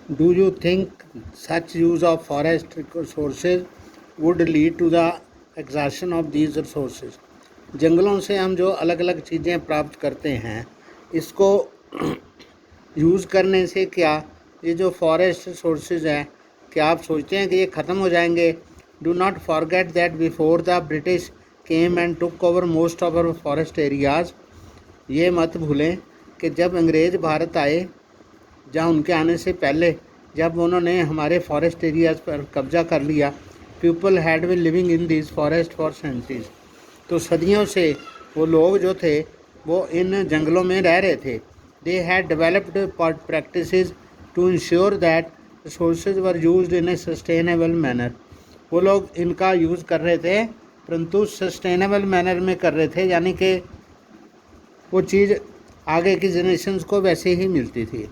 Do you think such use of forest resources would lead to the exhaustion of these resources? जंगलों से हम जो अलग अलग चीज़ें प्राप्त करते हैं, इसको यूज़ करने से क्या ये जो फॉरेस्ट रिसोर्सेज हैं, क्या आप सोचते हैं कि ये ख़त्म हो जाएंगे? Do not forget that before the British came and took over most of our forest areas. ये मत भूलें कि जब अंग्रेज़ भारत आए, जहाँ उनके आने से पहले जब उन्होंने हमारे फॉरेस्ट एरियाज़ पर कब्ज़ा कर लिया, people had been living in this forest for centuries. तो सदियों से वो लोग जो थे वो इन जंगलों में रह रहे थे। They had developed practices to ensure that resources were used in a sustainable manner. वो लोग इनका यूज़ कर रहे थे, परंतु सस्टेनेबल मैनर में कर रहे थे, यानी कि वो चीज़ आगे की जनरेशन्स को वैसे ही मिलती थी।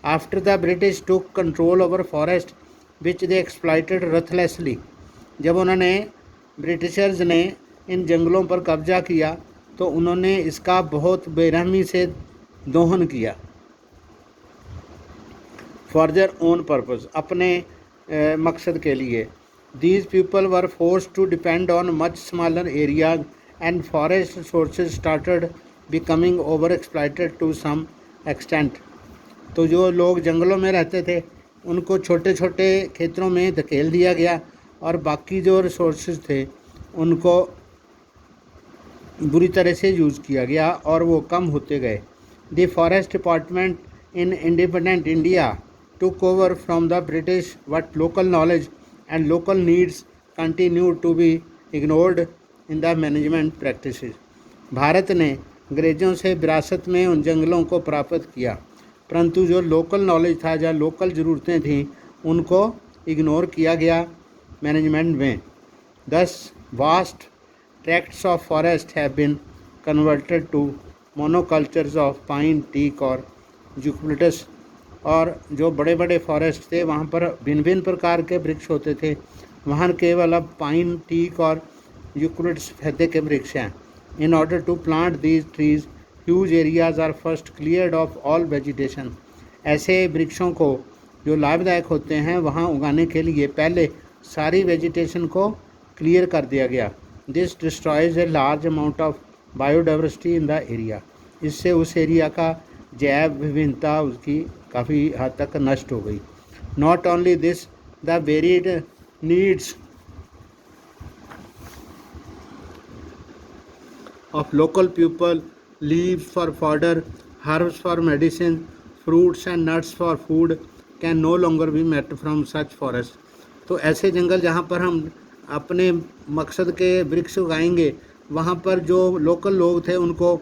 After the British took control over forest which they exploited ruthlessly. जब उन्होंने ब्रिटिशर्स ने इन जंगलों पर कब्जा किया तो उन्होंने इसका बहुत बेरहमी से दोहन किया, फॉर देयर ओन पर्पस, अपने मकसद के लिए। These people were force to depend on much smaller areas and forest resources started becoming over exploited to some extent. तो जो लोग जंगलों में रहते थे उनको छोटे छोटे क्षेत्रों में धकेल दिया गया और बाकी जो रिसोर्सेज थे उनको बुरी तरह से यूज़ किया गया और वो कम होते गए। The forest department in independent India took over from the British but local knowledge and local needs continue to be ignored in the management practices. Bharat ने अंग्रेज़ों से विरासत में उन जंगलों को प्राप्त किया, परंतु जो लोकल नॉलेज था, या लोकल ज़रूरतें थीं, उनको इग्नोर किया गया मैनेजमेंट में। Thus vast tracts of forest have been converted to monocultures of pine, teak और यूकलिप्टस। और जो बड़े बड़े फॉरेस्ट थे वहाँ पर भिन्न भिन्न प्रकार के वृक्ष होते थे, वहाँ केवल अब पाइन, टीक और यूकलिप्टस फैदे के वृक्ष हैं। In order to plant these trees huge areas are first cleared of all vegetation. ऐसे वृक्षों को जो लाभदायक होते हैं वहाँ उगाने के लिए पहले सारी वेजिटेशन को क्लियर कर दिया गया। This destroys a large amount of biodiversity in the area. इससे उस एरिया का जैव विभिन्नता उसकी काफ़ी हद तक नष्ट हो गई। Not only this, the varied needs of local people, leaves for fodder, herbs for medicine, fruits and nuts for food can no longer be met from such forests। तो ऐसे जंगल जहाँ पर हम अपने मकसद के वृक्ष उगाएंगे, वहाँ पर जो लोकल लोग थे उनको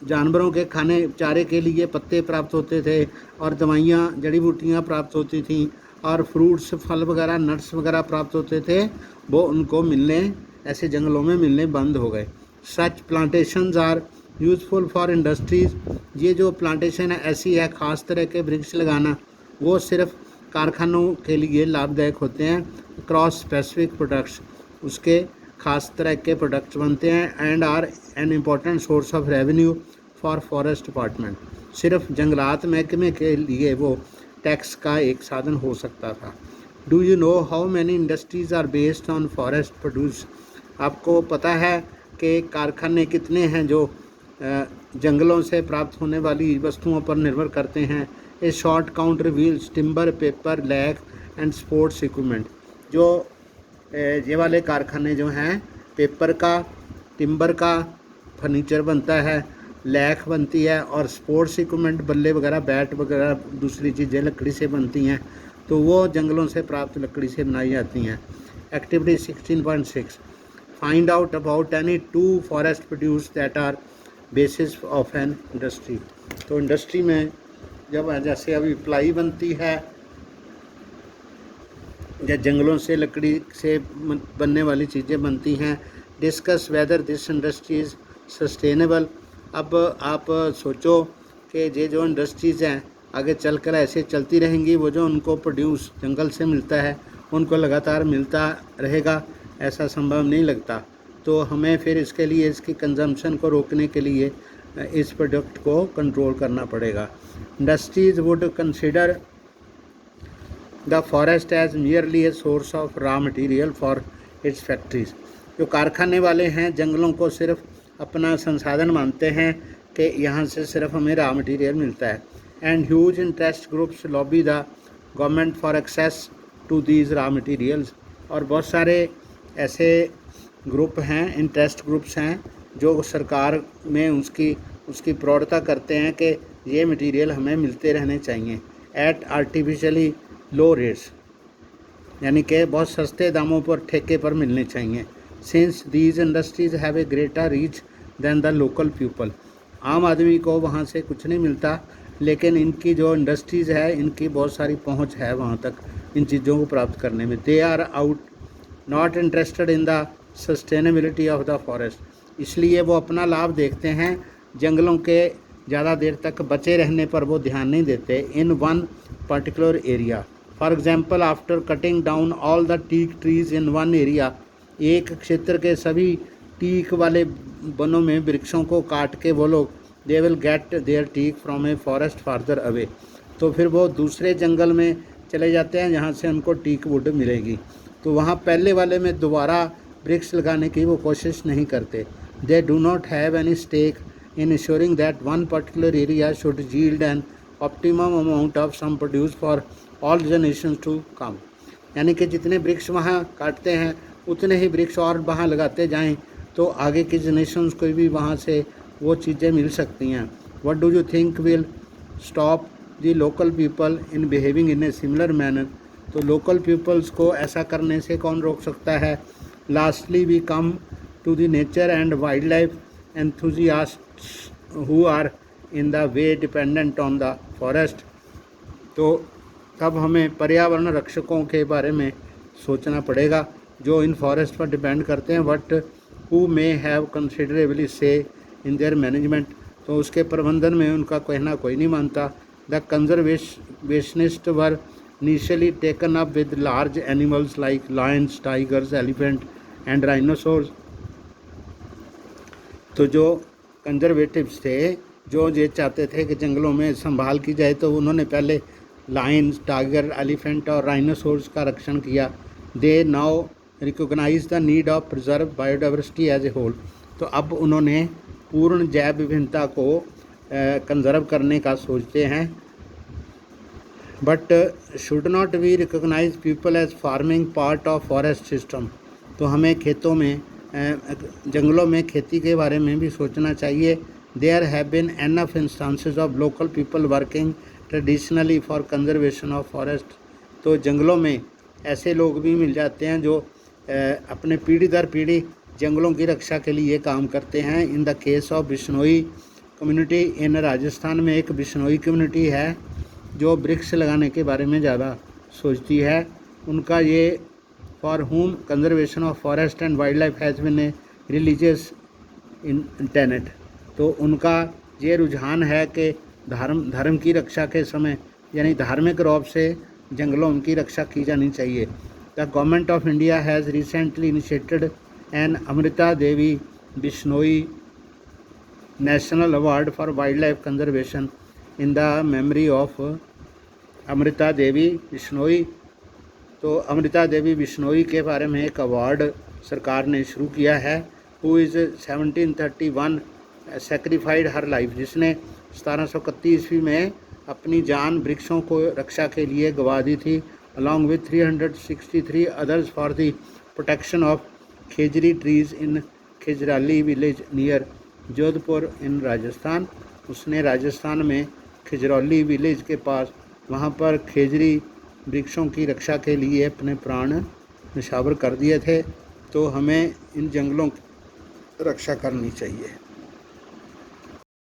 जानवरों के खाने चारे के लिए पत्ते प्राप्त होते थे और दवाइयाँ, जड़ी बूटियाँ प्राप्त होती थीं और फ्रूट्स, फल वगैरह, नट्स वगैरह प्राप्त होते थे, वो उनको मिलने ऐसे जंगलों में मिलने बंद हो गए। Such plantations are useful for industries. ये जो प्लांटेशन है ऐसी है, ख़ास तरह के वृक्ष लगाना, वो सिर्फ कारखानों के लिए लाभदायक होते हैं। क्रॉस स्पेसिफिक प्रोडक्ट्स, उसके ख़ास तरह के प्रोडक्ट्स बनते हैं। And are an important source of revenue for forest department. सिर्फ जंगलात महकमे के लिए वो टैक्स का एक साधन हो सकता था। Do you know how many industries are based on forest produce. आपको पता है कि कारखाने कितने हैं जो जंगलों से प्राप्त होने वाली वस्तुओं पर निर्भर करते हैं। A short counter wheels, timber, paper, lac and sports equipment. जो ये वाले कारखाने जो हैं, पेपर का, टिम्बर का फर्नीचर बनता है, लैक बनती है और स्पोर्ट्स इक्विपमेंट, बल्ले वगैरह, बैट वगैरह, दूसरी चीज़ें लकड़ी से बनती हैं, तो वो जंगलों से प्राप्त लकड़ी से बनाई जाती हैं। Activity 16.6 find out about any two forest produce that are basis of an industry. तो इंडस्ट्री में जब जैसे अभी प्लाई बनती है या जंगलों से लकड़ी से बनने वाली चीज़ें बनती हैं। Discuss whether this industry is sustainable. अब आप सोचो कि ये जो इंडस्ट्रीज़ हैं आगे चलकर ऐसे चलती रहेंगी, वो जो उनको प्रोड्यूस जंगल से मिलता है उनको लगातार मिलता रहेगा, ऐसा संभव नहीं लगता। तो हमें फिर इसके लिए, इसकी कंजम्पशन को रोकने के लिए इस प्रोडक्ट को कंट्रोल करना पड़ेगा। Industries would consider the forest as merely a source of raw material for its factories. जो कारखाने वाले हैं जंगलों को सिर्फ अपना संसाधन मानते हैं कि यहाँ से सिर्फ हमें रॉ मटेरियल मिलता है। And huge interest groups lobby the government for access to these raw materials. और बहुत सारे ऐसे ग्रुप हैं, इंटरेस्ट ग्रुप्स हैं जो सरकार में उसकी प्रौढ़ता करते हैं कि ये मटेरियल हमें मिलते रहने चाहिए एट आर्टिफिशियली लो रेट्स, यानी कि बहुत सस्ते दामों पर ठेके पर मिलने चाहिए। Since these industries have a greater reach than the local people. आम आदमी को वहाँ से कुछ नहीं मिलता, लेकिन इनकी जो इंडस्ट्रीज़ है इनकी बहुत सारी पहुँच है वहाँ तक इन चीज़ों को प्राप्त करने में। They are out not interested in the sustainability of the forest. इसलिए वो अपना लाभ देखते हैं, जंगलों के ज़्यादा देर तक बचे रहने पर वो ध्यान नहीं देते। In one particular area, for example after cutting down all the teak trees in one area, एक क्षेत्र के सभी टीक वाले वनों में वृक्षों को काट के वो लोग they will get their teak from a forest farther away, तो फिर वो दूसरे जंगल में चले जाते हैं जहाँ से उनको टीक वुड मिलेगी, तो वहाँ पहले वाले में दोबारा वृक्ष लगाने की वो कोशिश नहीं करते। They do not have any stake in ensuring that one particular area should yield an optimum amount of some produce for all generations to come. यानी कि जितने वृक्ष वहाँ काटते हैं उतने ही वृक्ष और वहाँ लगाते जाएं तो आगे की जनरेशंस को भी वहाँ से वो चीज़ें मिल सकती हैं। What do you think will stop the local people in behaving in a similar manner. तो लोकल पीपल्स को ऐसा करने से कौन रोक सकता है। Lastly we come to the nature and wild life enthusiasts who are in the way dependent on the forest. तो तब हमें पर्यावरण रक्षकों के बारे में सोचना पड़ेगा जो इन फॉरेस्ट पर डिपेंड करते हैं। But who may have considerably से इन देयर मैनेजमेंट, तो उसके प्रबंधन में उनका कहना कोई नहीं मानता। The conservationist were initially taken up with large animals like Lions, tigers, elephant and rhinoceros. तो जो कंजर्वेटिव्स थे, जो ये चाहते थे कि जंगलों में संभाल की जाए, तो उन्होंने पहले लायंस, टाइगर, एलिफेंट और राइनोसोर्स का रक्षण किया। They now recognise the need of preserve biodiversity as a whole. तो अब उन्होंने पूर्ण जैव विभिन्नता को कंजर्व करने का सोचते हैं। But should not we recognise people as farming part of forest system. तो हमें खेतों में जंगलों में खेती के बारे में भी सोचना चाहिए। There have been enough instances of local people working traditionally for conservation of forest. तो जंगलों में ऐसे लोग भी मिल जाते हैं जो अपने पीढ़ी दर पीढ़ी जंगलों की रक्षा के लिए काम करते हैं। In the case of Bishnoi community in Rajasthan में एक बिश्नोई कम्युनिटी है जो वृक्ष लगाने के बारे में ज़्यादा सोचती है। उनका ये for whom conservation of forest and wild life has been a religious intent. तो उनका ये रुझान है कि धर्म की रक्षा के समय यानी धार्मिक रूप से जंगलों की रक्षा की जानी चाहिए। The government of India has recently initiated an Amrita Devi Bishnoi national award for wildlife conservation in the memory of Amrita Devi Bishnoi. तो अमृता देवी बिश्नोई के बारे में एक अवार्ड सरकार ने शुरू किया है। हु इज़ 1731 सेक्रीफाइड हर लाइफ, जिसने 1731 ईस्वी में अपनी जान वृक्षों को रक्षा के लिए गंवा दी थी। Along with 363 others for the protection of khejri trees in Khejarli village near Jodhpur in Rajasthan. उसने राजस्थान में खिजरौली विलेज के पास वहाँ पर खेजरी वृक्षों की रक्षा के लिए अपने प्राण निछावर कर दिए थे। तो हमें इन जंगलों की रक्षा करनी चाहिए।